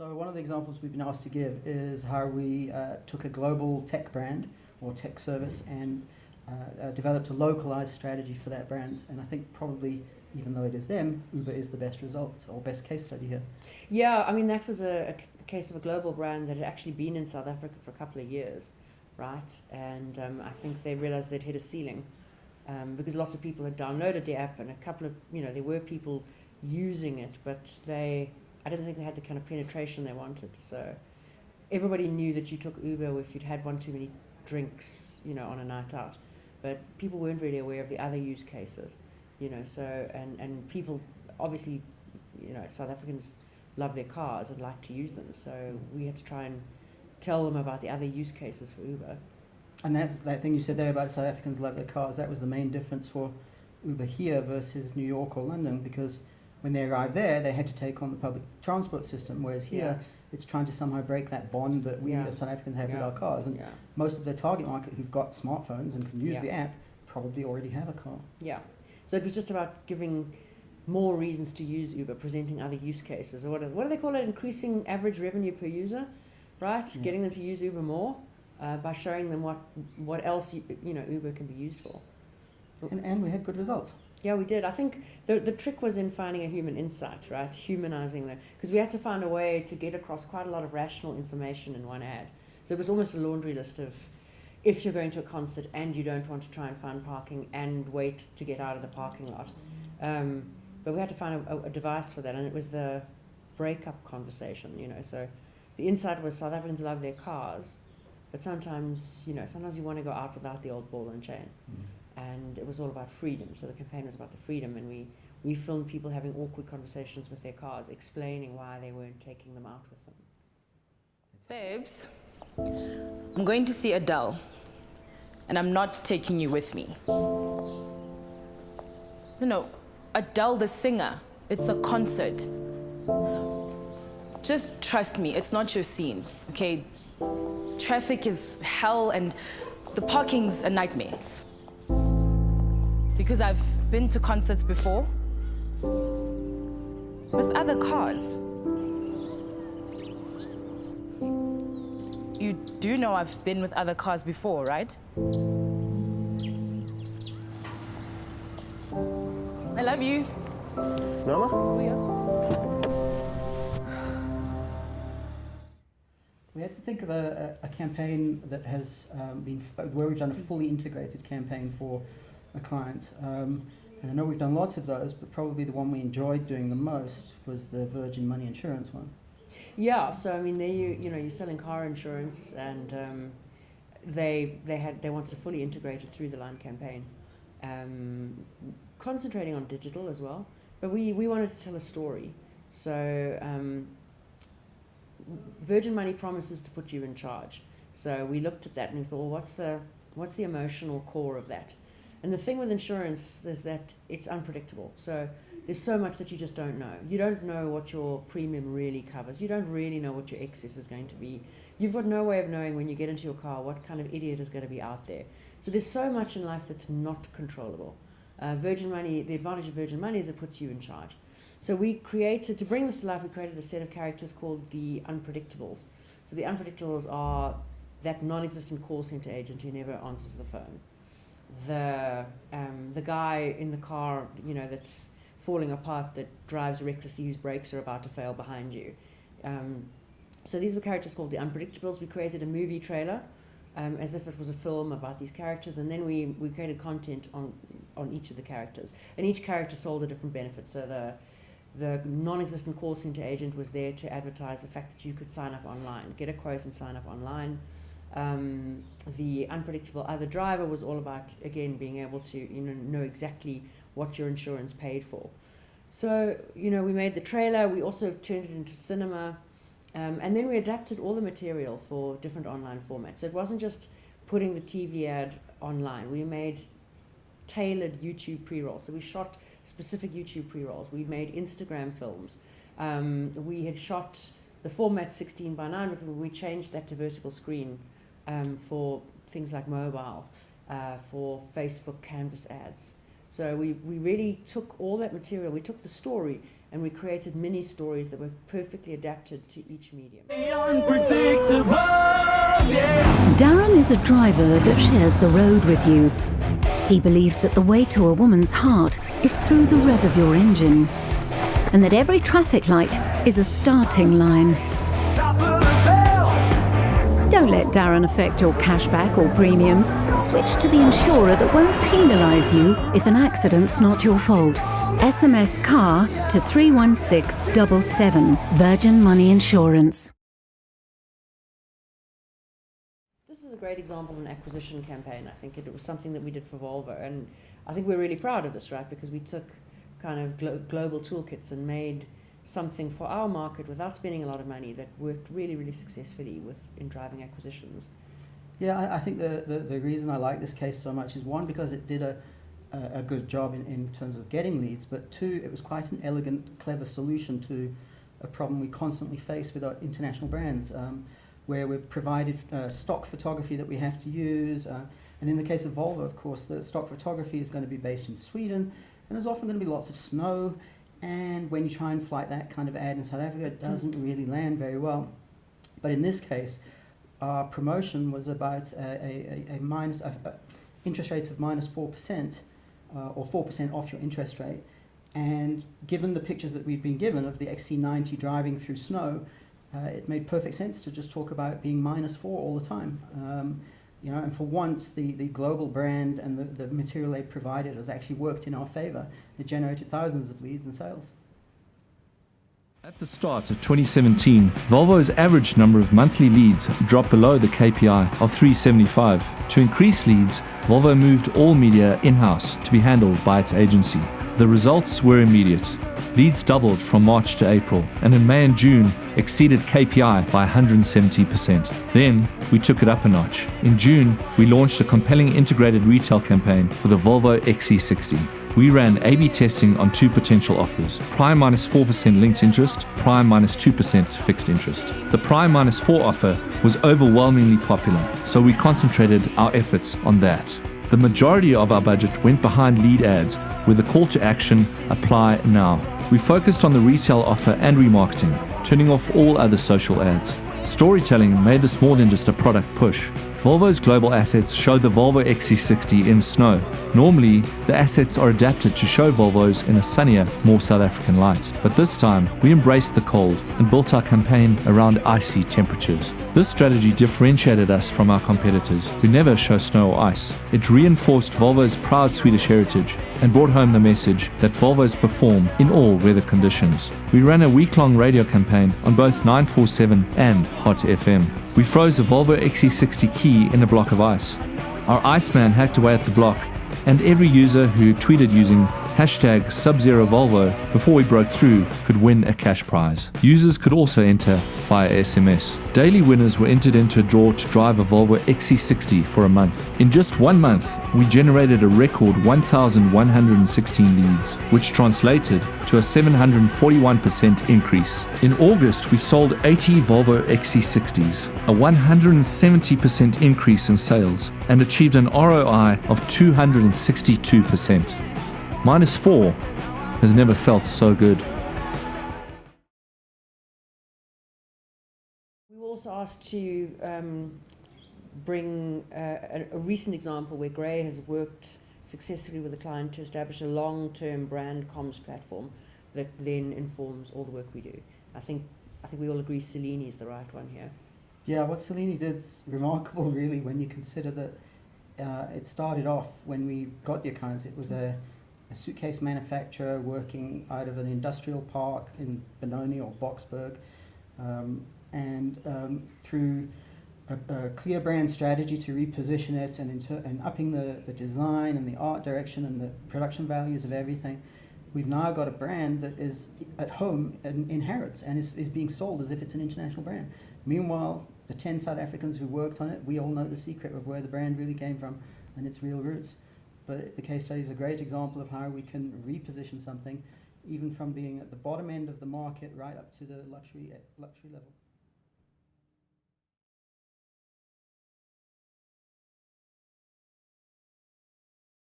So one of the examples we've been asked to give is how we took a global tech brand or tech service and developed a localized strategy for that brand. And I think probably, even though it is them, Uber is the best result or best case study here. Yeah, I mean, that was a case of a global brand that had actually been in South Africa for a couple of years, right? And I think they realized they'd hit a ceiling because lots of people had downloaded the app and a couple of, there were people using it, but I didn't think they had the kind of penetration they wanted. So everybody knew that you took Uber if you'd had one too many drinks, on a night out. But people weren't really aware of the other use cases, so, and people, obviously, South Africans love their cars and like to use them. So we had to try and tell them about the other use cases for Uber. And that thing you said there about South Africans love their cars, that was the main difference for Uber here versus New York or London, because when they arrived there, they had to take on the public transport system, whereas here, it's trying to somehow break that bond that we as South Africans have with our cars. And most of the target market who've got smartphones and can use the app probably already have a car. Yeah. So it was just about giving more reasons to use Uber, presenting other use cases. Or what do they call it? Increasing average revenue per user, right? Yeah. Getting them to use Uber more by showing them what else Uber can be used for. And we had good results. Yeah, we did. I think the trick was in finding a human insight, right? Humanizing them. Because we had to find a way to get across quite a lot of rational information in one ad. So it was almost a laundry list of, if you're going to a concert and you don't want to try and find parking and wait to get out of the parking lot. But we had to find a device for that, and it was the breakup conversation, So the insight was South Africans love their cars, but sometimes you want to go out without the old ball and chain. And it was all about freedom. So the campaign was about the freedom, and we filmed people having awkward conversations with their cars, explaining why they weren't taking them out with them. Babes, I'm going to see Adele, and I'm not taking you with me. Adele the singer, it's a concert. Just trust me, it's not your scene, okay? Traffic is hell and the parking's a nightmare. Because I've been to concerts before with other cars. You do know I've been with other cars before, right? I love you. Norma? We had to think of a campaign that has where we've done a fully integrated campaign for a client. And I know we've done lots of those, but probably the one we enjoyed doing the most was the Virgin Money Insurance one. Yeah, so I mean, there you're selling car insurance, and they wanted to fully integrate it through the line campaign, concentrating on digital as well. But we wanted to tell a story. So Virgin Money promises to put you in charge. So we looked at that and we thought, well, what's the emotional core of that? And the thing with insurance is that it's unpredictable. So there's so much that you just don't know. You don't know what your premium really covers. You don't really know what your excess is going to be. You've got no way of knowing when you get into your car what kind of idiot is going to be out there. So there's so much in life that's not controllable. Virgin Money, the advantage of Virgin Money is it puts you in charge. So to bring this to life, we created a set of characters called the Unpredictables. So the Unpredictables are that non-existent call center agent who never answers the phone. The guy in the car, that's falling apart, that drives recklessly, whose brakes are about to fail behind you. So these were characters called the Unpredictables. We created a movie trailer as if it was a film about these characters, and then we created content on each of the characters. And each character sold a different benefit. So the non-existent call center agent was there to advertise the fact that you could sign up online, get a quote and sign up online. The unpredictable other driver was all about, again, being able to know exactly what your insurance paid for. So we made the trailer. We also turned it into cinema, and then we adapted all the material for different online formats. So it wasn't just putting the TV ad online. We made tailored YouTube pre-rolls. So we shot specific YouTube pre-rolls. We made Instagram films. We had shot the format 16:9, but we changed that to vertical screen for things like mobile, for Facebook Canvas ads. So we really took all that material, we took the story and we created mini stories that were perfectly adapted to each medium. Darren is a driver that shares the road with you. He believes that the way to a woman's heart is through the rev of your engine, and that every traffic light is a starting line. Don't let Darren affect your cashback or premiums. Switch to the insurer that won't penalise you if an accident's not your fault. SMS CAR to 31677, Virgin Money Insurance. This is a great example of an acquisition campaign. I think it was something that we did for Volvo, and I think we're really proud of this, right? Because we took kind of global toolkits and made something for our market without spending a lot of money that worked really, really successfully in driving acquisitions. Yeah, I think the reason I like this case so much is, one, because it did a good job in terms of getting leads, but two, it was quite an elegant, clever solution to a problem we constantly face with our international brands, where we've provided stock photography that we have to use. And in the case of Volvo, of course, the stock photography is going to be based in Sweden, and there's often going to be lots of snow. And when you try and flight that kind of ad in South Africa, it doesn't really land very well. But in this case, our promotion was about a interest rate of minus 4%, or 4% off your interest rate. And given the pictures that we've been given of the XC90 driving through snow, it made perfect sense to just talk about being -4 all the time. And for once, the global brand and the material they provided has actually worked in our favor. It generated thousands of leads and sales. At the start of 2017, Volvo's average number of monthly leads dropped below the KPI of 375. To increase leads, Volvo moved all media in-house to be handled by its agency. The results were immediate. Leads doubled from March to April, and in May and June exceeded KPI by 170%. Then we took it up a notch. In June, we launched a compelling integrated retail campaign for the Volvo XC60. We ran A/B testing on 2 potential offers: prime -4% linked interest, prime -2% fixed interest. The prime -4 offer was overwhelmingly popular, so we concentrated our efforts on that. The majority of our budget went behind lead ads with the call to action, apply now. We focused on the retail offer and remarketing, turning off all other social ads. Storytelling made this more than just a product push. Volvo's global assets show the Volvo XC60 in snow. Normally, the assets are adapted to show Volvos in a sunnier, more South African light. But this time, we embraced the cold and built our campaign around icy temperatures. This strategy differentiated us from our competitors, who never show snow or ice. It reinforced Volvo's proud Swedish heritage and brought home the message that Volvos perform in all weather conditions. We ran a week-long radio campaign on both 947 and Hot FM. We froze a Volvo XC60 key in a block of ice. Our Iceman hacked away at the block, and every user who tweeted using #SubzeroVolvo before we broke through could win a cash prize. Users could also enter via SMS. Daily winners were entered into a draw to drive a Volvo XC60 for a month. In just 1 month, we generated a record 1,116 leads, which translated to a 741% increase. In August, we sold 80 Volvo XC60s, a 170% increase in sales, and achieved an ROI of 262%. -4 has never felt so good. We were also asked to bring a recent example where Gray has worked successfully with a client to establish a long-term brand comms platform that then informs all the work we do. I think we all agree Cellini is the right one here. Yeah, what Cellini did is remarkable, really, when you consider that it started off when we got the account. It was a suitcase manufacturer working out of an industrial park in Benoni or Boksburg, and through a clear brand strategy to reposition it and upping the design and the art direction and the production values of everything, we've now got a brand that is at home and inherits and is being sold as if it's an international brand. Meanwhile, the 10 South Africans who worked on it, we all know the secret of where the brand really came from and its real roots. But the case study is a great example of how we can reposition something, even from being at the bottom end of the market right up to the luxury level.